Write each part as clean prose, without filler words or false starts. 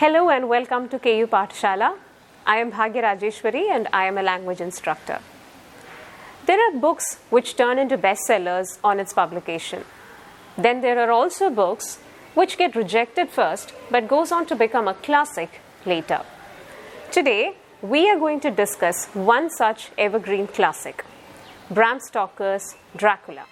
Hello and welcome to KU Pathshala. I am Bhagya Rajeswari and I am a language instructor. There are books which turn into bestsellers on its publication. Then there are also books which get rejected first but goes on to become a classic later. Today we are going to discuss one such evergreen classic, Bram Stoker's Dracula.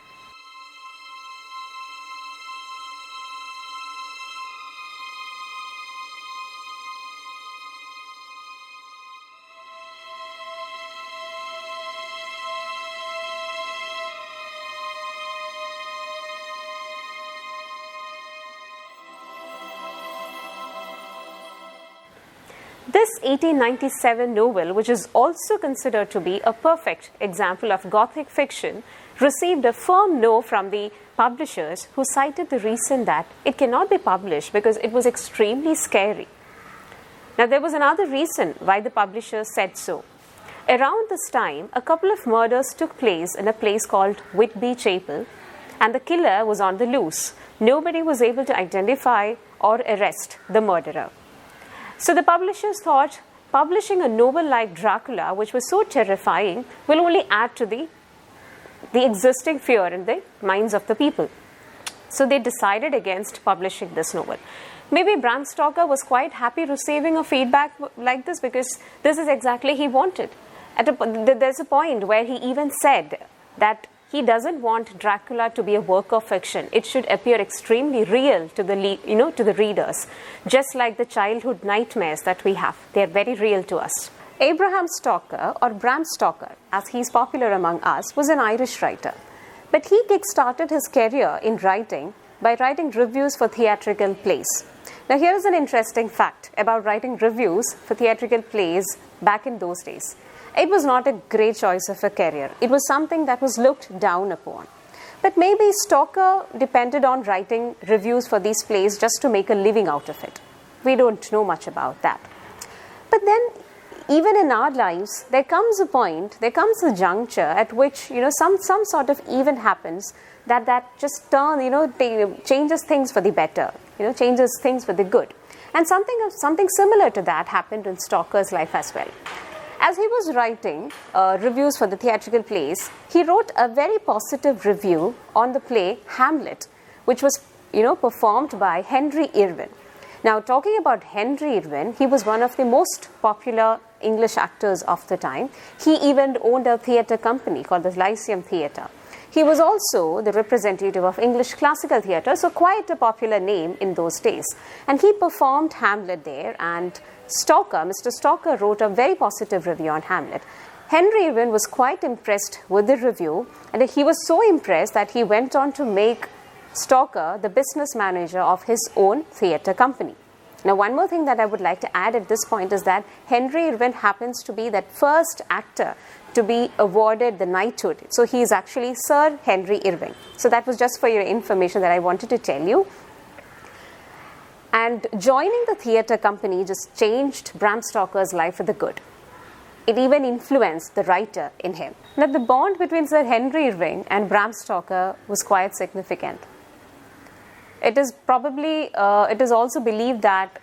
This 1897 novel, which is also considered to be a perfect example of Gothic fiction, received a firm no from the publishers, who cited the reason that it cannot be published because it was extremely scary. Now, there was another reason why the publishers said so. Around this time, a couple of murders took place in a place called Whitby Chapel, and the killer was on the loose. Nobody was able to identify or arrest the murderer. So the publishers thought publishing a novel like Dracula, which was so terrifying, will only add to the existing fear in the minds of the people. So they decided against publishing this novel. Maybe Bram Stoker was quite happy receiving a feedback like this because this is exactly he wanted. There's a point where he even said that he doesn't want Dracula to be a work of fiction. It should appear extremely real to the readers, just like the childhood nightmares that we have. They are very real to us. Abraham Stoker, or Bram Stoker, as he's popular among us, was an Irish writer. But he kick-started his career in writing by writing reviews for theatrical plays. Now, here is an interesting fact about writing reviews for theatrical plays back in those days. It was not a great choice of a career. It was something that was looked down upon. But maybe Stoker depended on writing reviews for these plays just to make a living out of it. We don't know much about that. But then, even in our lives, there comes a juncture at which some sort of event happens that just changes things for the better, changes things for the good. And something similar to that happened in Stoker's life as well. As he was writing reviews for the theatrical plays, he wrote a very positive review on the play Hamlet, which was performed by Henry Irvine. Now, talking about Henry Irvine, he was one of the most popular English actors of the time. He even owned a theatre company called the Lyceum Theatre. He was also the representative of English classical theatre, so quite a popular name in those days. And he performed Hamlet there, and Mr. Stoker wrote a very positive review on Hamlet. Henry Irvine was quite impressed with the review, and he was so impressed that he went on to make Stoker the business manager of his own theatre company. Now, one more thing that I would like to add at this point is that Henry Irvine happens to be that first actor to be awarded the knighthood. So he is actually Sir Henry Irving. So that was just for your information that I wanted to tell you. And joining the theatre company just changed Bram Stoker's life for the good. It even influenced the writer in him. Now, the bond between Sir Henry Irving and Bram Stoker was quite significant. It is also believed that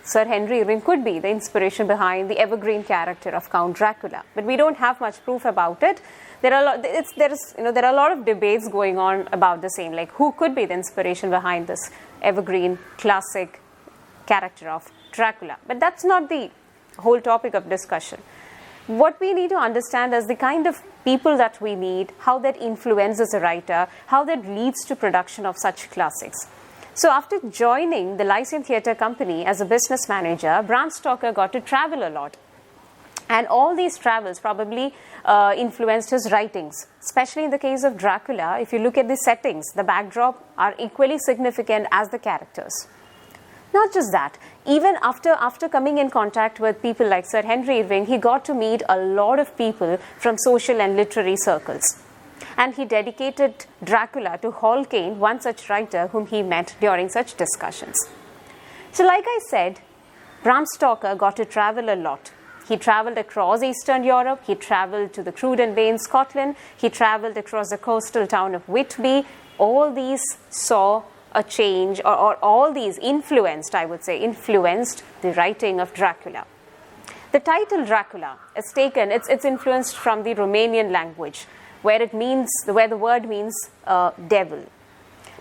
Sir Henry Irving could be the inspiration behind the evergreen character of Count Dracula, but we don't have much proof about it. There are a lot of debates going on about the same, like who could be the inspiration behind this evergreen classic character of Dracula. But that's not the whole topic of discussion. What we need to understand is the kind of people that we meet, how that influences a writer, how that leads to production of such classics. So after joining the Lyceum Theatre Company as a business manager, Bram Stoker got to travel a lot. And all these travels probably influenced his writings, especially in the case of Dracula. If you look at the settings, the backdrop are equally significant as the characters. Not just that, even after coming in contact with people like Sir Henry Irving, he got to meet a lot of people from social and literary circles. And he dedicated Dracula to Hall Caine, one such writer whom he met during such discussions. So like I said, Bram Stoker got to travel a lot. He traveled across Eastern Europe, he traveled to the Cruden Bay in Scotland, he traveled across the coastal town of Whitby. All these saw a change, or all these influenced, I would say, influenced the writing of Dracula. The title Dracula is taken, it's influenced from the Romanian language, where the word means devil.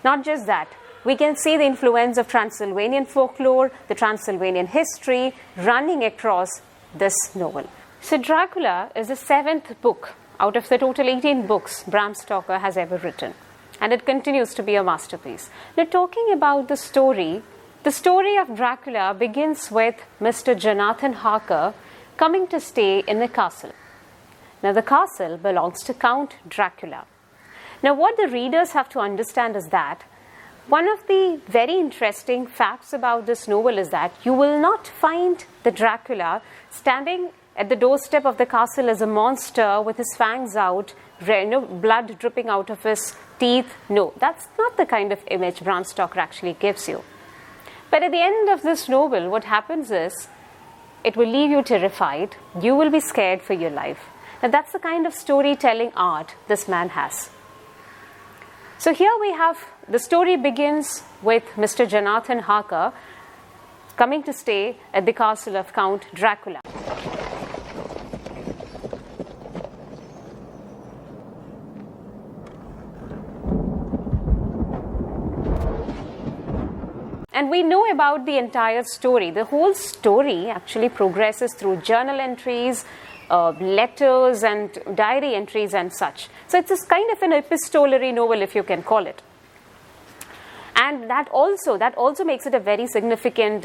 Not just that, we can see the influence of Transylvanian folklore, the Transylvanian history running across this novel. So Dracula is the 7th book out of the total 18 books Bram Stoker has ever written, and it continues to be a masterpiece. Now, talking about the story of Dracula begins with Mr. Jonathan Harker coming to stay in the castle. Now, the castle belongs to Count Dracula. Now, what the readers have to understand is that one of the very interesting facts about this novel is that you will not find the Dracula standing at the doorstep of the castle as a monster with his fangs out, blood dripping out of his teeth. No, that's not the kind of image Bram Stoker actually gives you. But at the end of this novel, what happens is, it will leave you terrified. You will be scared for your life. And that's the kind of storytelling art this man has. So here we have, the story begins with Mr. Jonathan Harker coming to stay at the castle of Count Dracula. And we know about the entire story. The whole story actually progresses through journal entries, letters and diary entries and such. So it's kind of an epistolary novel, if you can call it. And that also makes it a very significant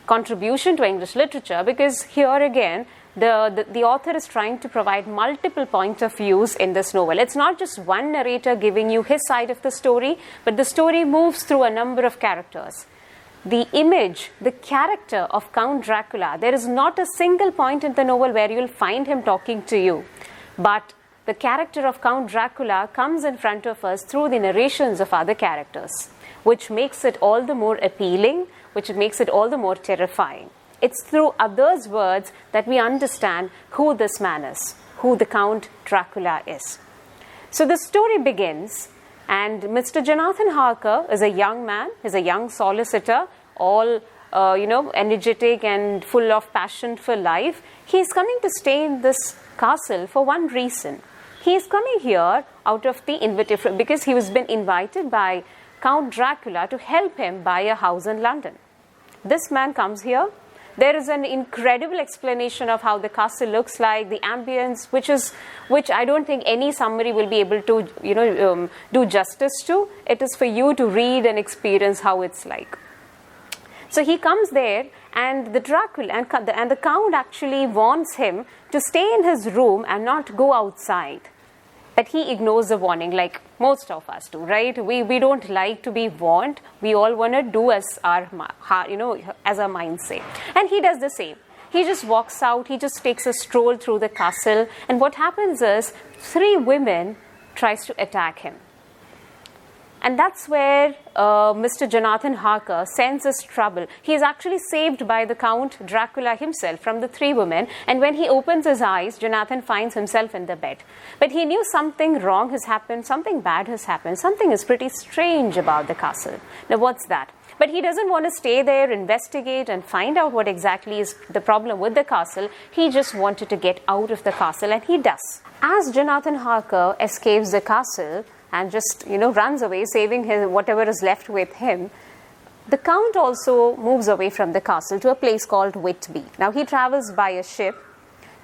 contribution to English literature, because here again, the author is trying to provide multiple points of views in this novel. It's not just one narrator giving you his side of the story, but the story moves through a number of characters. The image, the character of Count Dracula, there is not a single point in the novel where you'll find him talking to you. But the character of Count Dracula comes in front of us through the narrations of other characters, which makes it all the more appealing, which makes it all the more terrifying. It's through others' words that we understand who this man is, who the Count Dracula is. So the story begins, and Mr. Jonathan Harker is a young man, is a young solicitor, all energetic and full of passion for life. He is coming to stay in this castle for one reason. He is coming here out of the invitation because he was been invited by Count Dracula to help him buy a house in London. This man comes here. There is an incredible explanation of how the castle looks like, the ambience, which I don't think any summary will be able to do justice to. It is for you to read and experience how it's like. So he comes there, and the Dracula and the Count actually wants him to stay in his room and not go outside. But he ignores the warning, like most of us do, right? We don't like to be warned. We all want to do as our minds say. And he does the same. He just walks out. He just takes a stroll through the castle. And what happens is 3 women tries to attack him. And that's where Mr. Jonathan Harker senses trouble. He is actually saved by the Count Dracula himself from the 3 women. And when he opens his eyes, Jonathan finds himself in the bed. But he knew something wrong has happened, something bad has happened, something is pretty strange about the castle. Now, what's that? But he doesn't want to stay there, investigate, and find out what exactly is the problem with the castle. He just wanted to get out of the castle, and he does. As Jonathan Harker escapes the castle and just runs away, saving whatever is left with him, the Count also moves away from the castle to a place called Whitby. Now he travels by a ship.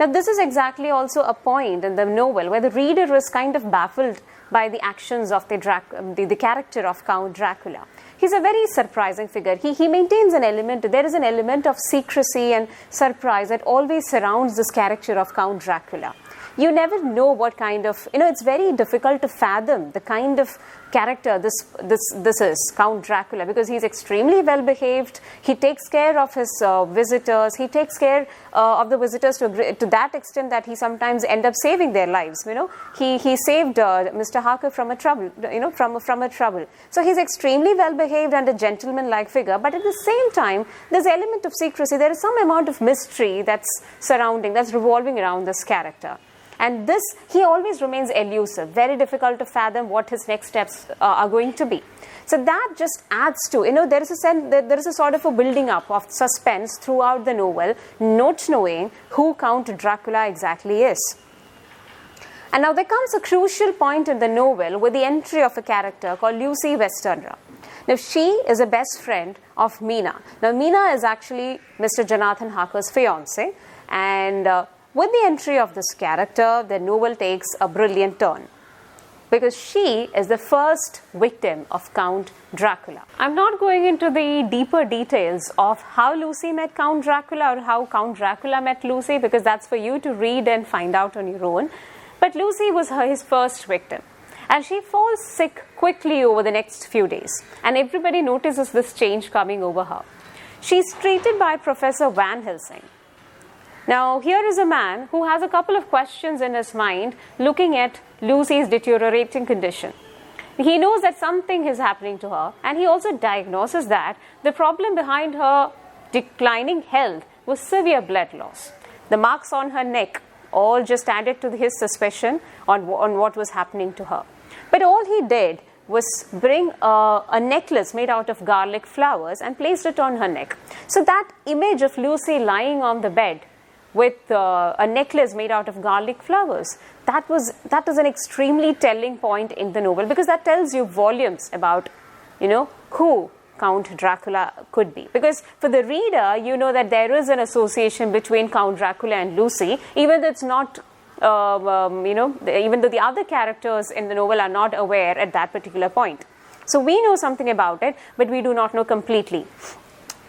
Now this is exactly also a point in the novel where the reader is kind of baffled by the actions of the character of Count Dracula. He's a very surprising figure. He maintains there is an element of secrecy and surprise that always surrounds this character of Count Dracula. You never know what kind of, it's very difficult to fathom the kind of character this is, Count Dracula, because he's extremely well behaved. He takes care of his visitors. He takes care of the visitors to that extent that he sometimes end up saving their lives. He saved Mr. Harker from a trouble, from a trouble. So he's extremely well behaved and a gentleman-like figure. But at the same time, there's an element of secrecy. There is some amount of mystery that's revolving around this character. And this, he always remains elusive, very difficult to fathom what his next steps are going to be. So that just adds to, there is a sense, there is a sort of a building up of suspense throughout the novel, not knowing who Count Dracula exactly is. And now there comes a crucial point in the novel with the entry of a character called Lucy Westenra. Now, she is a best friend of Mina. Now, Mina is actually Mr. Jonathan Harker's fiancée, and with the entry of this character, the novel takes a brilliant turn, because she is the first victim of Count Dracula. I'm not going into the deeper details of how Lucy met Count Dracula or how Count Dracula met Lucy, because that's for you to read and find out on your own. But Lucy was his first victim. And she falls sick quickly over the next few days. And everybody notices this change coming over her. She's treated by Professor Van Helsing. Now, here is a man who has a couple of questions in his mind looking at Lucy's deteriorating condition. He knows that something is happening to her, and he also diagnoses that the problem behind her declining health was severe blood loss. The marks on her neck all just added to his suspicion on what was happening to her. But all he did was bring a necklace made out of garlic flowers and placed it on her neck. So that image of Lucy lying on the bed with a necklace made out of garlic flowers, that is an extremely telling point in the novel, because that tells you volumes about, who Count Dracula could be. Because for the reader, you know that there is an association between Count Dracula and Lucy, even though it's not, even though the other characters in the novel are not aware at that particular point. So we know something about it, but we do not know completely.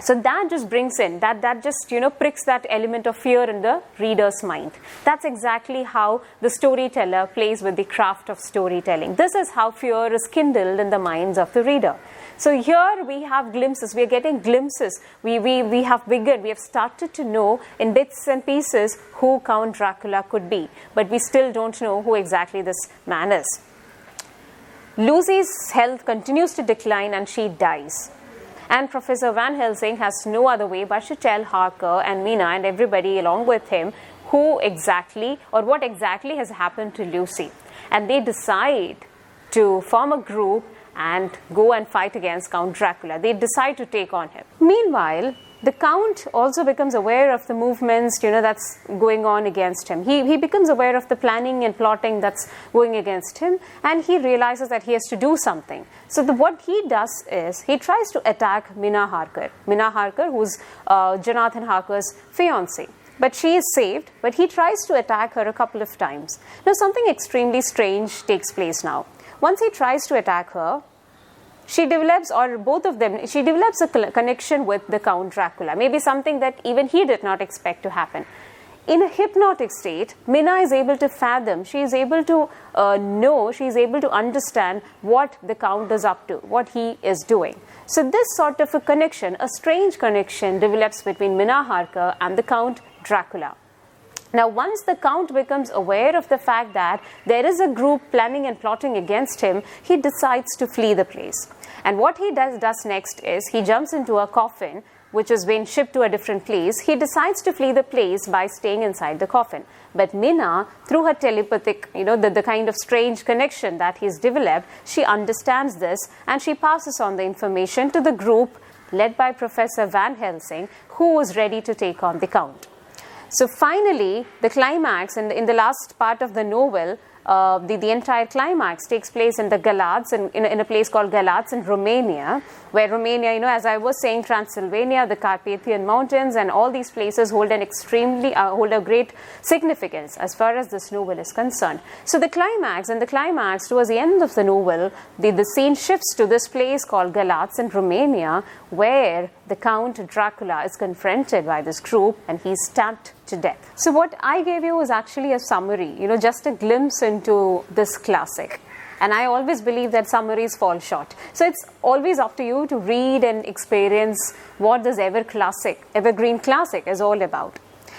So that just brings in, that just, pricks that element of fear in the reader's mind. That's exactly how the storyteller plays with the craft of storytelling. This is how fear is kindled in the minds of the reader. So here we have glimpses, we are getting glimpses. We have started to know in bits and pieces who Count Dracula could be, but we still don't know who exactly this man is. Lucy's health continues to decline and she dies. And Professor Van Helsing has no other way but to tell Harker and Mina and everybody along with him who exactly or what exactly has happened to Lucy. And they decide to form a group and go and fight against Count Dracula. They decide to take on him. Meanwhile, the Count also becomes aware of the movements, that's going on against him. He becomes aware of the planning and plotting that's going against him, and he realizes that he has to do something. So what he does is, he tries to attack Mina Harker. Mina Harker, who's Jonathan Harker's fiancée. But she is saved, but he tries to attack her a couple of times. Now, something extremely strange takes place now. Once he tries to attack her, she develops a connection with the Count Dracula, maybe something that even he did not expect to happen. In a hypnotic state, Mina is able to fathom, she is able to know, she is able to understand what the Count is up to, what he is doing. So this sort of a connection, a strange connection, develops between Mina Harker and the Count Dracula. Now, once the Count becomes aware of the fact that there is a group planning and plotting against him, he decides to flee the place. And what he does next is, he jumps into a coffin, which has been shipped to a different place. He decides to flee the place by staying inside the coffin. But Mina, through her telepathic, the kind of strange connection that he's developed, she understands this and she passes on the information to the group led by Professor Van Helsing, who is ready to take on the Count. So finally, the climax, in the last part of the novel, the entire climax takes place in the Galați, in a place called Galați in Romania, where Romania, as I was saying, Transylvania, the Carpathian Mountains, and all these places hold a great significance as far as this novel is concerned. So the climax, towards the end of the novel, the scene shifts to this place called Galați in Romania, where the Count Dracula is confronted by this group and he's stabbed to death. So what I gave you was actually a summary, just a glimpse into this classic. And I always believe that summaries fall short. So it's always up to you to read and experience what this evergreen classic is all about.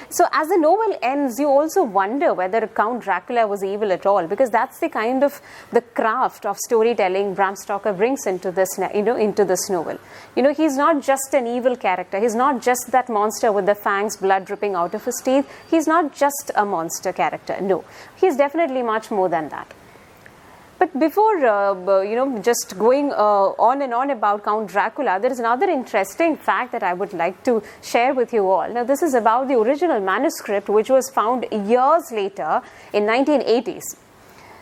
So as the novel ends, you also wonder whether Count Dracula was evil at all, because that's the kind of the craft of storytelling Bram Stoker brings into this, into this novel. He's not just an evil character. He's not just that monster with the fangs, blood dripping out of his teeth. He's not just a monster character. No, he's definitely much more than that. But before, just going on and on about Count Dracula, there is another interesting fact that I would like to share with you all. Now, this is about the original manuscript, which was found years later in 1980s.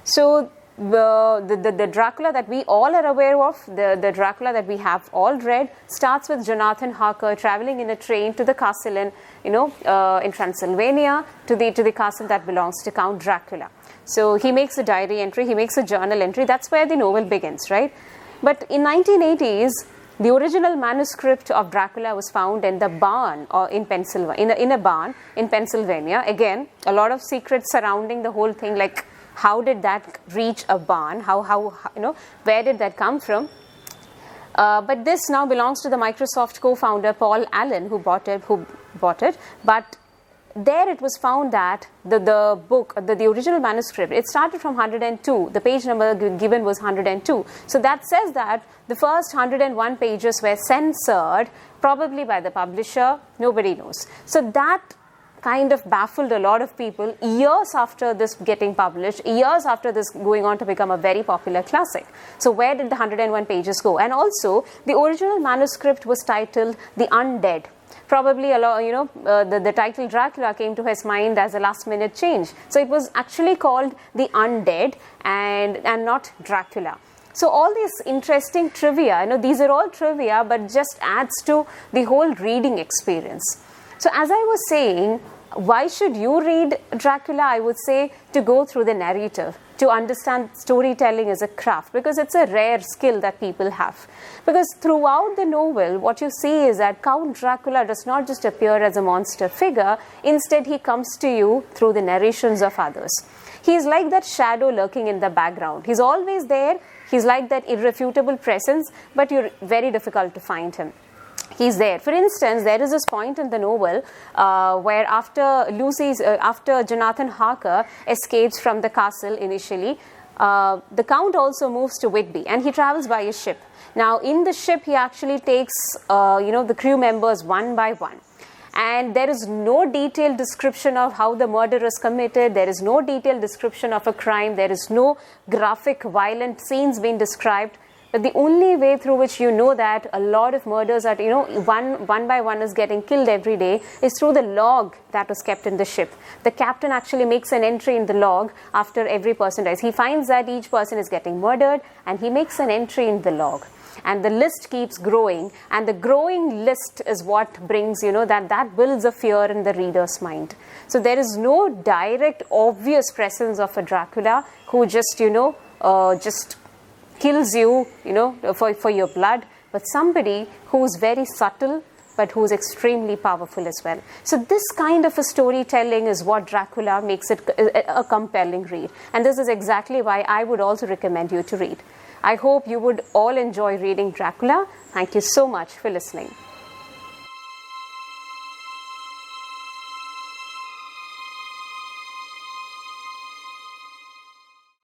So, the Dracula that we all are aware of, the Dracula that we have all read, starts with Jonathan Harker traveling in a train to the castle in Transylvania, to the castle that belongs to Count Dracula. So he makes a diary entry, he makes a journal entry. That's where the novel begins, right? But in 1980s, the original manuscript of Dracula was found in the barn or in Pennsylvania, in a barn in Pennsylvania. Again, a lot of secrets surrounding the whole thing, like how did that reach a barn? How where did that come from? But this now belongs to the Microsoft co-founder Paul Allen, who bought it. But there it was found that the book, the original manuscript, it started from 102. The page number given was 102. So that says that the first 101 pages were censored, probably by the publisher. Nobody knows. So that kind of baffled a lot of people years after this getting published, years after this going on to become a very popular classic. So where did the 101 pages go? And also, the original manuscript was titled The Undead. Probably the title Dracula came to his mind as a last minute change. So it was actually called The Undead and not Dracula. So all these interesting trivia, these are all trivia, but just adds to the whole reading experience. So as I was saying, why should you read Dracula? I would say to go through the narrative, to understand storytelling as a craft, because it's a rare skill that people have. Because throughout the novel, what you see is that Count Dracula does not just appear as a monster figure, instead he comes to you through the narrations of others. He is like that shadow lurking in the background. He's always there, he's like that irrefutable presence, but you're very difficult to find him. He's there. For instance, there is this point in the novel where after Jonathan Harker escapes from the castle initially, the Count also moves to Whitby and he travels by a ship. Now, in the ship, he actually takes, the crew members one by one. And there is no detailed description of how the murder is committed. There is no detailed description of a crime. There is no graphic, violent scenes being described. But the only way through which you know that a lot of murders are, one by one is getting killed every day is through the log that was kept in the ship. The captain actually makes an entry in the log after every person dies. He finds that each person is getting murdered and he makes an entry in the log. And the list keeps growing, and the growing list is what brings, that builds a fear in the reader's mind. So there is no direct, obvious presence of a Dracula who just kills you, for your blood, but somebody who's very subtle, but who's extremely powerful as well. So this kind of a storytelling is what Dracula makes it a compelling read. And this is exactly why I would also recommend you to read. I hope you would all enjoy reading Dracula. Thank you so much for listening.